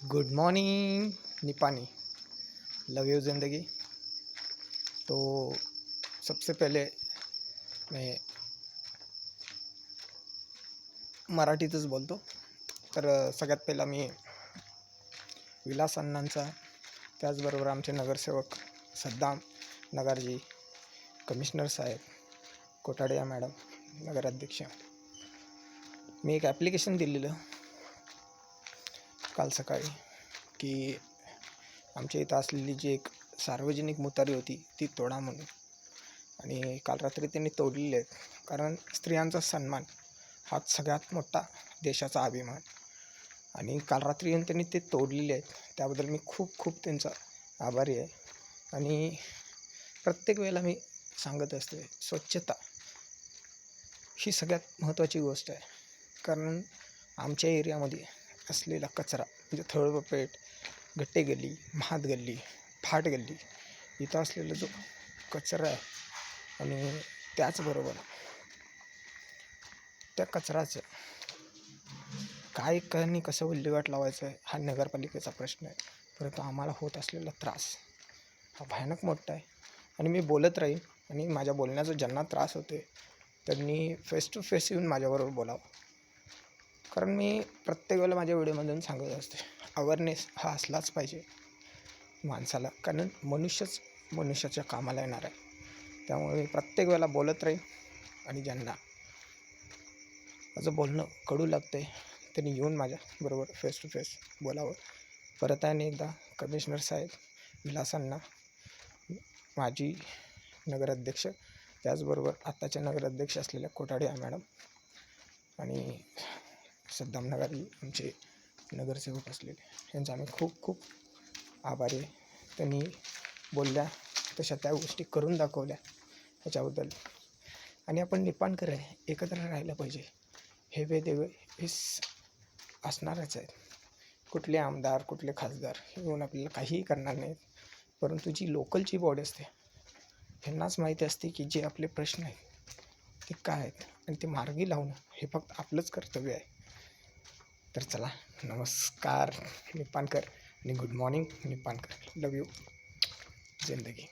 Good morning Nipani, love you ज़िंदगी। तो सबसे पहले मैं मराठीतच बोलतो। तर सगळ्यात पहिला मी विलास अण्णांचा, त्याचबरोबर आमचे नगरसेवक सद्दाम नगरजी, कमिशनर साहेब, कोठाडिया मॅडम, नगराध्यक्ष, मी एक ॲप्लिकेशन दिलेलं काल सकाळी की आमच्या इथं असलेली जी एक सार्वजनिक मुतारी होती ती तोडा म्हणून, आणि काल रात्री त्यांनी तोडलेले आहेत. कारण स्त्रियांचा सन्मान हा सगळ्यात मोठा देशाचा अभिमान, आणि काल रात्री येऊन त्यांनी ते तोडलेले आहेत. त्याबद्दल मी खूप खूप त्यांचा आभारी आहे. आणि प्रत्येक वेळेला मी सांगत असते, स्वच्छता ही सगळ्यात महत्त्वाची गोष्ट आहे. कारण आमच्या एरियामध्ये असलेला कचरा म्हणजे थळवपेट, गट्टे गल्ली, महात गल्ली, फाट गल्ली, इथं असलेला जो कचरा आहे, आणि त्याचबरोबर त्या कचऱ्याचं काय आणि कसं विल्हेवाट लावायचं आहे हा नगरपालिकेचा प्रश्न आहे. परंतु आम्हाला होत असलेला त्रास हा भयानक मोठा आहे. आणि मी बोलत राहीन, आणि माझ्या बोलण्याचा ज्यांना त्रास होते त्यांनी फेस टू फेस येऊन माझ्याबरोबर बोलावं. कारण मी प्रत्येक वेळेला माझ्या व्हिडिओमधून सांगत असते, अवेअरनेस हा असलाच पाहिजे माणसाला. कारण मनुष्यच मनुष्याच्या कामाला येणार आहे. त्यामुळे मी प्रत्येक वेळेला बोलत राहीन, आणि ज्यांना माझं बोलणं कडू लागतं आहे त्यांनी येऊन माझ्याबरोबर फेस टू फेस बोलावं. परत आणि एकदा कमिशनर साहेब, विलासांना, माजी नगराध्यक्ष, त्याचबरोबर आत्ताच्या नगराध्यक्ष असलेल्या कोठाडिया मॅडम, आणि सद्दाम नगरी आमचे नगरसेवक असलेले, यांचा आम्ही खूप खूप आभारी आहे. त्यांनी बोलल्या तशा त्या गोष्टी करून दाखवल्या ह्याच्याबद्दल. आणि आपण निपाणकर आहे, एकत्र राहायला पाहिजे. हे वेदेवे हे असणारच आहेत. कुठले आमदार, कुठले खासदार हे येऊन आपल्याला काहीही करणार नाहीत. परंतु जी लोकलची बॉडी असते ह्यांनाच माहिती असते की जे आपले प्रश्न आहेत ते काय आहेत, आणि ते मार्गी लावणं हे फक्त आपलंच कर्तव्य आहे. तर चला, नमस्कार निपाणकर, आणि गुड मॉर्निंग निपाणकर, लव यू ज़िंदगी.